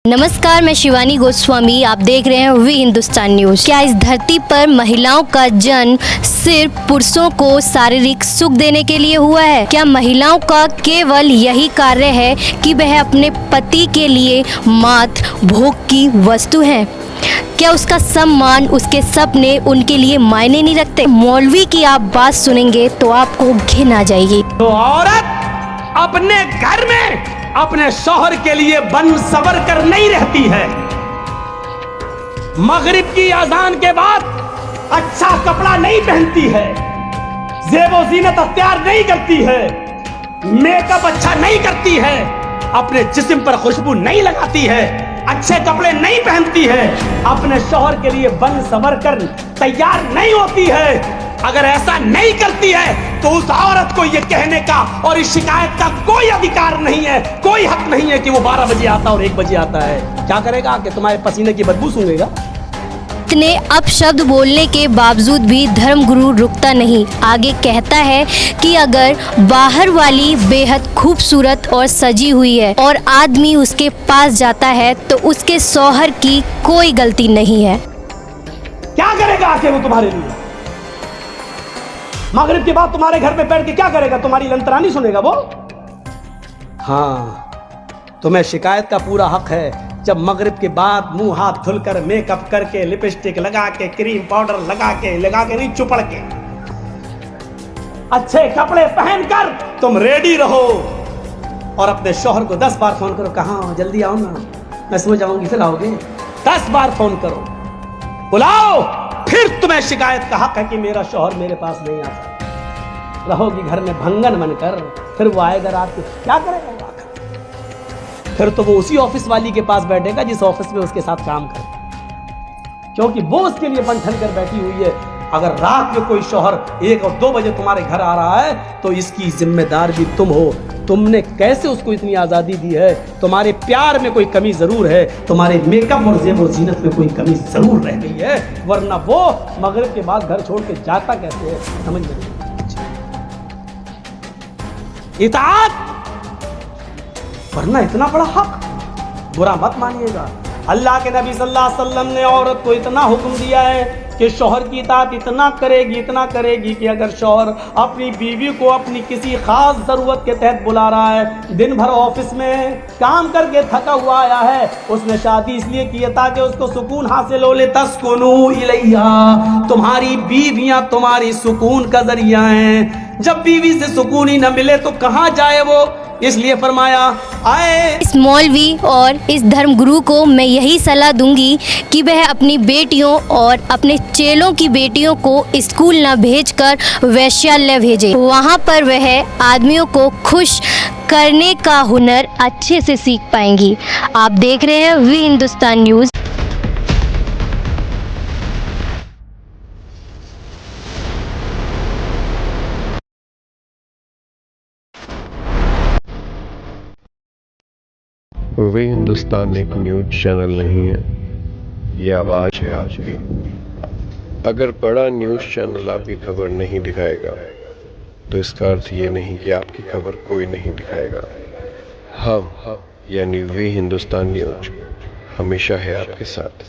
नमस्कार, मैं शिवानी गोस्वामी। आप देख रहे हैं वी हिंदुस्तान न्यूज। क्या इस धरती पर महिलाओं का जन्म सिर्फ पुरुषों को शारीरिक सुख देने के लिए हुआ है? क्या महिलाओं का केवल यही कार्य है कि वह अपने पति के लिए मात्र भोग की वस्तु हैं? क्या उसका सम्मान, उसके सपने उनके लिए मायने नहीं रखते? मौलवी की आप बात सुनेंगे तो आपको घिन आ जाएगी। तो औरत अपने घर में अपने शौहर के लिए बन सवर कर नहीं रहती है। मगरिब की अजान के बाद अच्छा कपड़ा नहीं पहनती है, ज़ेबो ज़ीनत अख्तियार नहीं करती है, मेकअप अच्छा नहीं करती है, अपने जिस्म पर खुशबू नहीं लगाती है, अच्छे कपड़े नहीं पहनती है, अपने शौहर के लिए बन सवर कर तैयार नहीं होती है। अगर ऐसा नहीं करती है तो उस औरत को यह कहने का और इस शिकायत का कोई अधिकार नहीं है, कोई हक नहीं है कि वो 12 बजे आता और 1 बजे आता है। क्या करेगा कि तुम्हारे पसीने की बदबू सूंघेगा? इतने अपशब्द बोलने के बावजूद भी धर्मगुरु रुकता नहीं। आगे कहता है कि अगर बाहर वाली बेहद खूबसूरत और सजी हुई है और आदमी उसके पास जाता है तो उसके शौहर की कोई गलती नहीं है। क्या करेगा आके वो तुम्हारे लिए? मगरिब के बाद तुम्हारे घर पे बैठ के क्या करेगा? तुम्हारी लंतरानी सुनेगा वो? हाँ, तुम्हें शिकायत का पूरा हक है। जब मगरिब के बाद मुंह हाथ धुलकर, मेकअप करके, लिपस्टिक लगा के, क्रीम पाउडर लगा के नहीं, चुपड़ के, अच्छे कपड़े पहनकर तुम रेडी रहो और अपने शौहर को 10 बार फोन करो, कहाँ हो, जल्दी आओ ना, मैं सो जाऊंगी, फिर आओगे। 10 बार फोन करो, बुलाओ, फिर तुम्हें शिकायत का हक है कि मेरा शौहर मेरे पास नहीं आता। रहोगी घर में भंगन बनकर, फिर वो आएगा रात को, क्या करेगा? फिर तो वो उसी ऑफिस वाली के पास बैठेगा जिस ऑफिस में उसके साथ काम करे, क्योंकि वो उसके लिए बन ठन कर बैठी हुई है। अगर रात में कोई शौहर 1 और 2 बजे तुम्हारे घर आ रहा है तो इसकी जिम्मेदार भी तुम हो। तुमने कैसे उसको इतनी आज़ादी दी है? तुम्हारे प्यार में कोई कमी ज़रूर है, तुम्हारे मेकअप और ज़ेब और ज़ीनत में कोई कमी ज़रूर रह गई है, वरना वो मगरिब के बाद घर छोड़ के जाता कैसे है? समझ में नहीं। इताअत, वरना इतना बड़ा हक, बुरा मत मानिएगा। अल्लाह के नबी सल्लल्लाहु अलैहि वसल्लम ने औरत को इतना हुक्म दिया है कि शौहर की इताअत इतना करेगी कि अगर शौहर अपनी बीवी को अपनी किसी खास ज़रूरत के तहत बुला रहा है, दिन भर ऑफिस में काम करके थका हुआ आया है, उसने शादी इसलिए की है ताकि उसको सुकून हासिल हो ले, तस्कुनू इलैहा, तुम्हारी बीवियां तुम्हारी सुकून का जरिया हैं। जब बीवी से सुकून ही न मिले तो कहाँ जाए वो? इसलिए फरमाया आए। इस मौलवी और इस धर्मगुरु को मैं यही सलाह दूंगी कि वह अपनी बेटियों और अपने चेलों की बेटियों को स्कूल न भेजकर वेश्यालय भेजे। वहाँ पर वह आदमियों को खुश करने का हुनर अच्छे से सीख पाएंगी। आप देख रहे हैं वी हिंदुस्तान न्यूज़। वे हिंदुस्तान एक न्यूज़ चैनल नहीं है, ये आवाज़ है आज की। अगर बड़ा न्यूज़ चैनल आपकी खबर नहीं दिखाएगा तो इसका अर्थ ये नहीं कि आपकी खबर कोई नहीं दिखाएगा। हम यानी वे हिंदुस्तान न्यूज़ हमेशा है आपके साथ।